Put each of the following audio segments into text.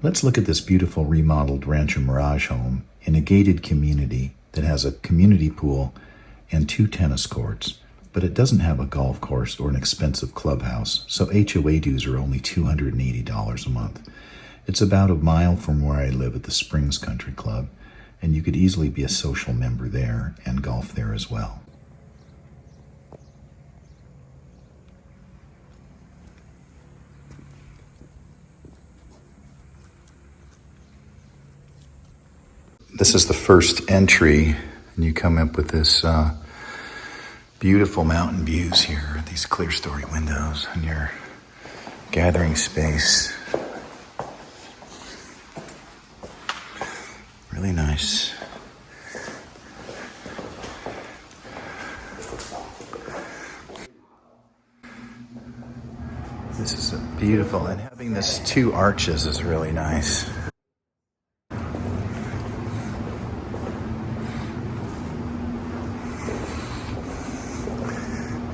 Let's look at this beautiful remodeled Rancho Mirage home in a gated community that has a community pool and 2 tennis courts, but it doesn't have a golf course or an expensive clubhouse, so HOA dues are only $280 a month. It's about a mile from where I live at the Springs Country Club, and you could easily be a social member there and golf there as well. This is the first entry, and you come up with this beautiful mountain views here, these clear story windows, and your gathering space. Really nice. This is beautiful, and having this 2 arches is really nice.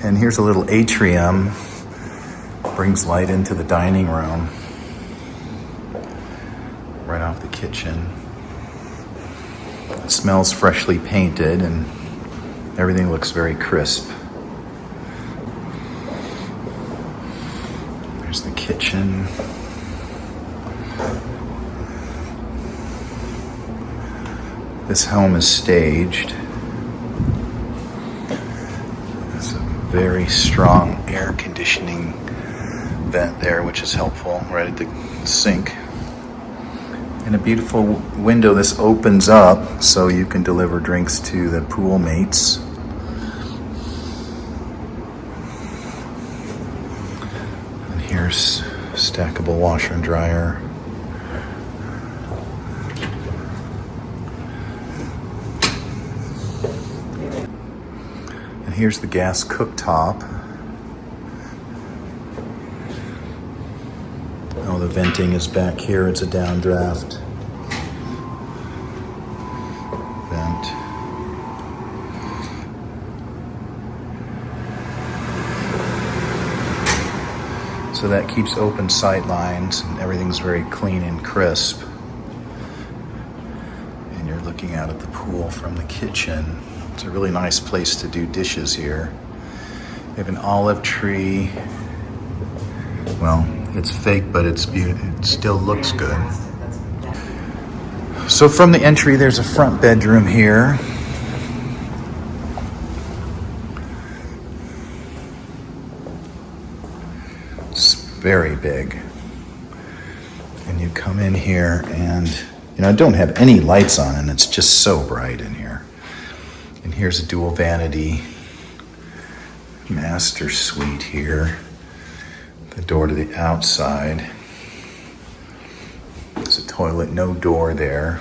And here's a little atrium, brings light into the dining room, right off the kitchen. It smells freshly painted and everything looks very crisp. There's the kitchen. This home is staged. Very strong air conditioning vent there, which is helpful, right at the sink. And a beautiful window. This opens up so you can deliver drinks to the pool mates. And here's stackable washer and dryer. Here's the gas cooktop. Oh, the venting is back here. It's a downdraft vent. So that keeps open sight lines and everything's very clean and crisp. And you're looking out at the pool from the kitchen. It's a really nice place to do dishes here. We have an olive tree. Well, it's fake, but it's beautiful. It still looks good. So from the entry, there's a front bedroom here. It's very big. And you come in here and, I don't have any lights on, and it's just so bright in here. And here's a dual vanity master suite here. The door to the outside. There's a toilet, no door there.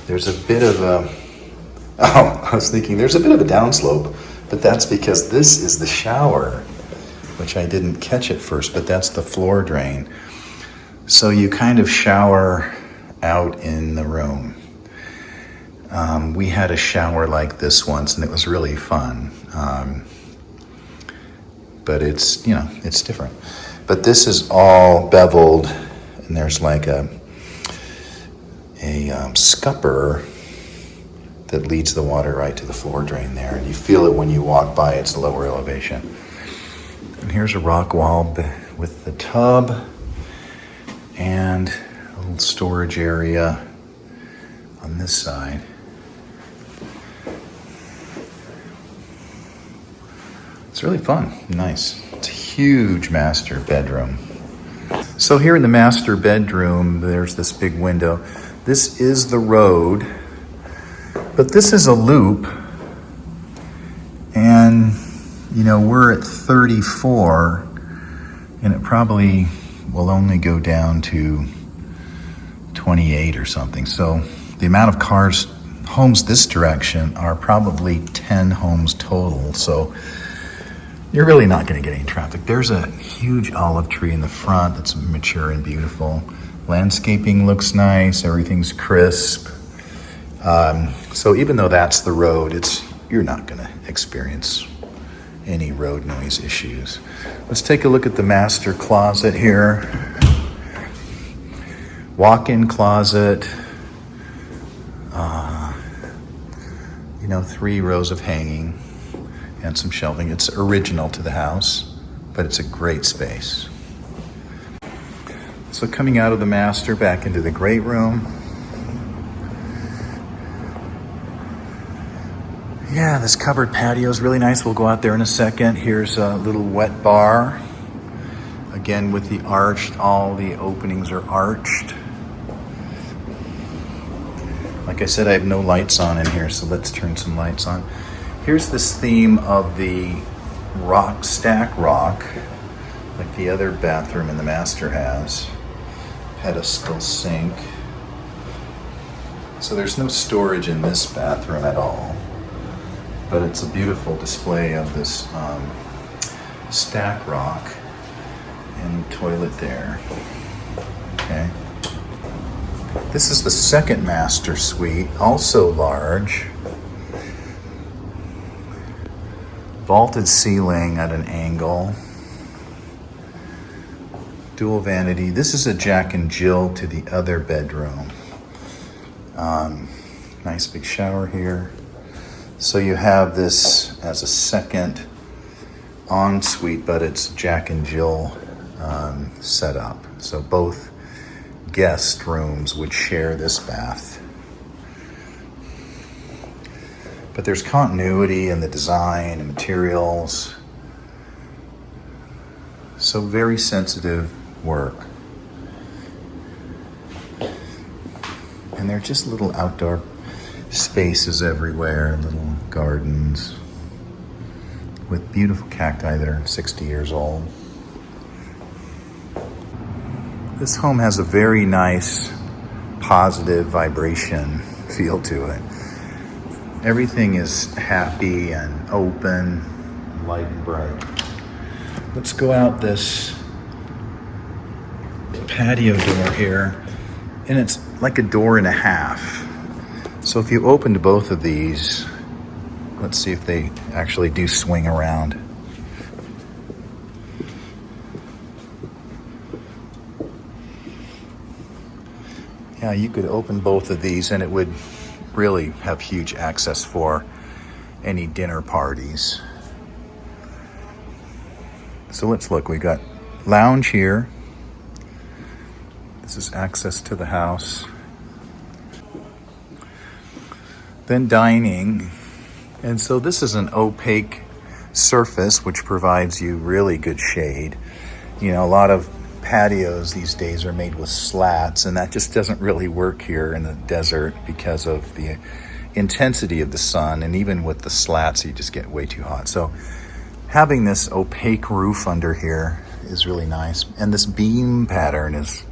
There's a bit of I was thinking there's a bit of a downslope, but that's because this is the shower, which I didn't catch at first, but that's the floor drain. So you kind of shower out in the room. We had a shower like this once, and it was really fun. But it's, it's different. But this is all beveled, and there's like a scupper that leads the water right to the floor drain there. And you feel it when you walk by. It's lower elevation. And here's a rock wall with the tub and a little storage area on this side. It's really fun, nice. It's a huge master bedroom. So here in the master bedroom, there's this big window. This is the road, but this is a loop. And, we're at 34, and it probably will only go down to 28 or something. So the amount of homes this direction are probably 10 homes total. So you're really not going to get any traffic. There's a huge olive tree in the front that's mature and beautiful. Landscaping looks nice. Everything's crisp. So even though that's the road, you're not going to experience any road noise issues. Let's take a look at the master closet here. walk-in closet, 3 rows of hanging and some shelving. It's original to the house, but it's a great space. So coming out of the master back into the great room. Yeah, this covered patio is really nice. We'll go out there in a second. Here's a little wet bar. Again, with the arched, all the openings are arched. Like I said, I have no lights on in here, so let's turn some lights on. Here's this theme of the stack rock, like the other bathroom in the master has. Pedestal sink. So there's no storage in this bathroom at all, but it's a beautiful display of this stack rock and toilet there. Okay. This is the second master suite, also large. Vaulted ceiling at an angle. Dual vanity. This is a Jack and Jill to the other bedroom. Nice big shower here. So you have this as a second ensuite, but it's Jack and Jill setup. So both guest rooms would share this bath. But there's continuity in the design and materials. So very sensitive work. And they're just little outdoor spaces everywhere, little gardens with beautiful cacti that are 60 years old. This home has a very nice, positive vibration feel to it. Everything is happy and open, light and bright. Let's go out this patio door here, and it's like a door and a half. So if you opened both of these, let's see if they actually do swing around. Yeah, you could open both of these and it would really have huge access for any dinner parties. So let's look. We got lounge here. This is access to the house. Then dining. And so this is an opaque surface which provides you really good shade. A lot of patios these days are made with slats, and that just doesn't really work here in the desert because of the intensity of the sun, and even with the slats you just get way too hot. So having this opaque roof under here is really nice, and this beam pattern is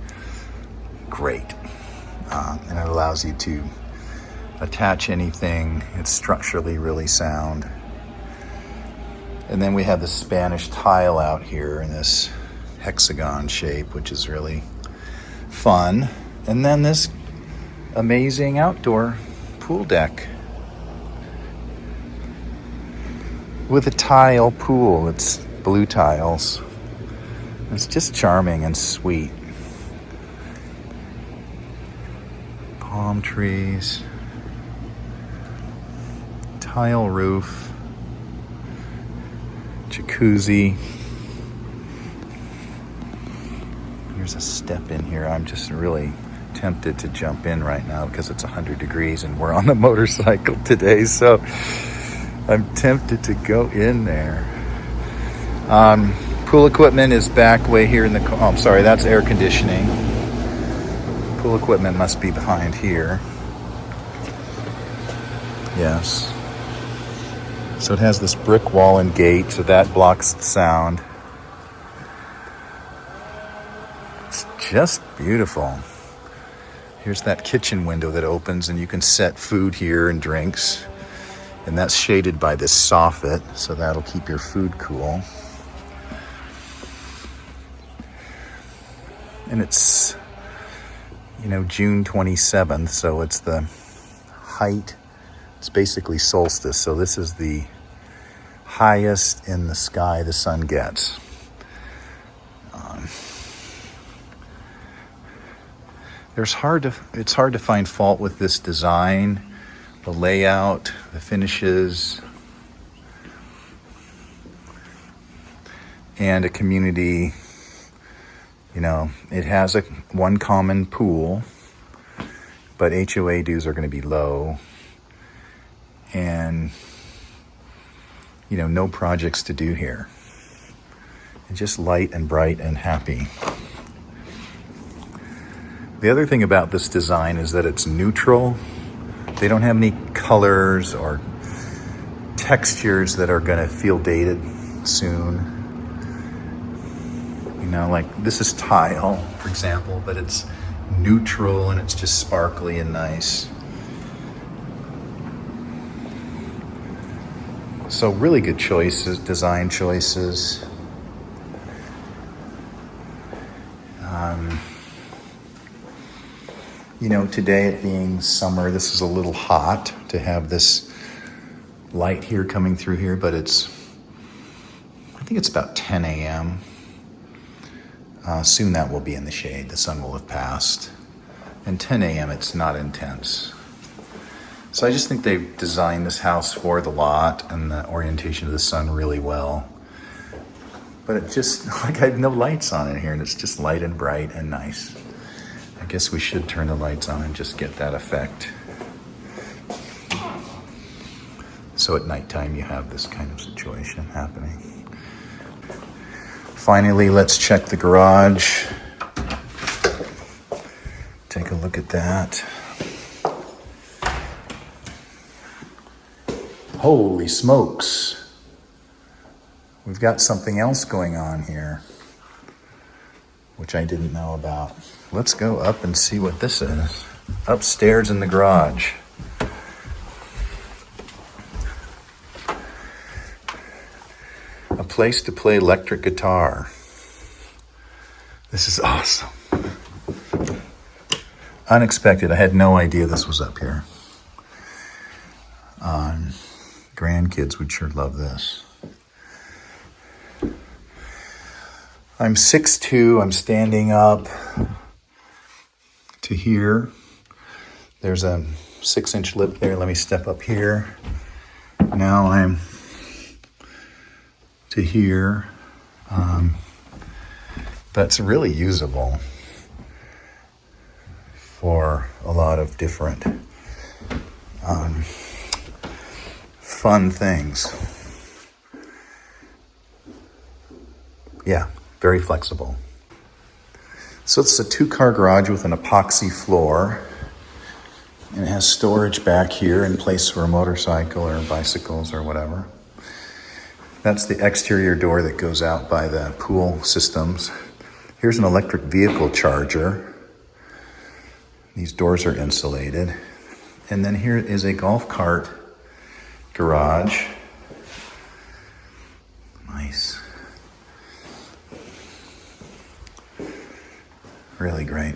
great, and it allows you to attach anything. It's structurally really sound. And then we have the Spanish tile out here in this hexagon shape, which is really fun. And then this amazing outdoor pool deck with a tile pool. It's blue tiles. It's just charming and sweet. Palm trees, tile roof, jacuzzi. There's a step in here. I'm just really tempted to jump in right now because it's 100 degrees and we're on the motorcycle today, so I'm tempted to go in there. Pool equipment is back way here in the oh, I'm sorry, that's air conditioning. Pool equipment must be behind here. Yes. So it has this brick wall and gate, so that blocks the sound. It's just beautiful. Here's that kitchen window that opens, and you can set food here and drinks. And that's shaded by this soffit, so that'll keep your food cool. And it's, June 27th, so it's the height. It's basically solstice, so this is the highest in the sky the sun gets. It's hard to find fault with this design, the layout, the finishes, and a community. You know, it has one common pool, but HOA dues are going to be low, and you know, no projects to do here. It's just light and bright and happy. The other thing about this design is that it's neutral. They don't have any colors or textures that are going to feel dated soon. You know, like this is tile, for example, but it's neutral and it's just sparkly and nice. So really good choices, design choices. You know, today it being summer, this is a little hot to have this light here coming through here, but I think it's about 10 a.m. Soon that will be in the shade. The sun will have passed. And 10 a.m. it's not intense. So I just think they've designed this house for the lot and the orientation of the sun really well. But it just, like I have no lights on in here and it's just light and bright and nice. I guess we should turn the lights on and just get that effect. So at nighttime you have this kind of situation happening. Finally, let's check the garage. Take a look at that. Holy smokes. We've got something else going on here, which I didn't know about. Let's go up and see what this is. Upstairs in the garage. A place to play electric guitar. This is awesome. Unexpected. I had no idea this was up here. Grandkids would sure love this. I'm 6'2". I'm standing up to here. There's a 6-inch lip there. Let me step up here. Now I'm to here. That's really usable for a lot of different fun things. Yeah, very flexible. So it's a 2-car garage with an epoxy floor, and it has storage back here in place for a motorcycle or bicycles or whatever. That's the exterior door that goes out by the pool systems. Here's an electric vehicle charger. These doors are insulated. And then here is a golf cart garage. Nice. Really great.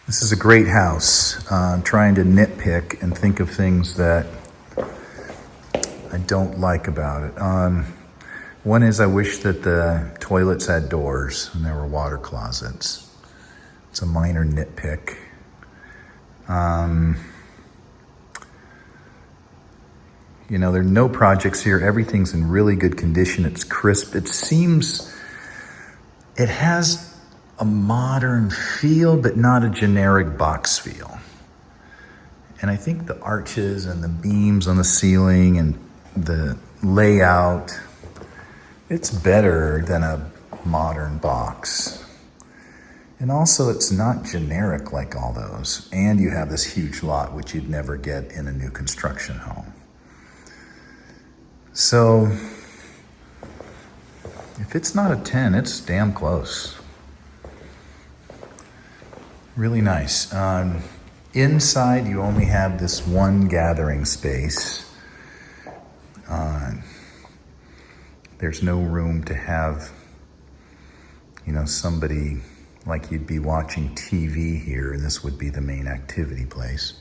This is a great house. I'm trying to nitpick and think of things that I don't like about it. One is I wish that the toilets had doors and there were water closets. It's a minor nitpick. You know, there are no projects here. Everything's in really good condition. It's crisp. It has a modern feel, but not a generic box feel. And I think the arches and the beams on the ceiling and the layout, it's better than a modern box. And also it's not generic like all those. And you have this huge lot, which you'd never get in a new construction home. So if it's not a 10, it's damn close. Really nice. Inside, you only have this one gathering space. There's no room to have, you know, somebody like you'd be watching TV here, and this would be the main activity place.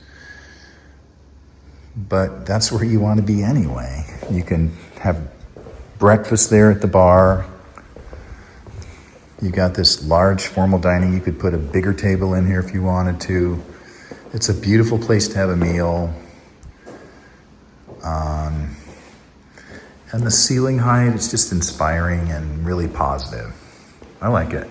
But that's where you want to be anyway. You can have breakfast there at the bar. You got this large formal dining. You could put a bigger table in here if you wanted to. It's a beautiful place to have a meal. And the ceiling height is just inspiring and really positive. I like it.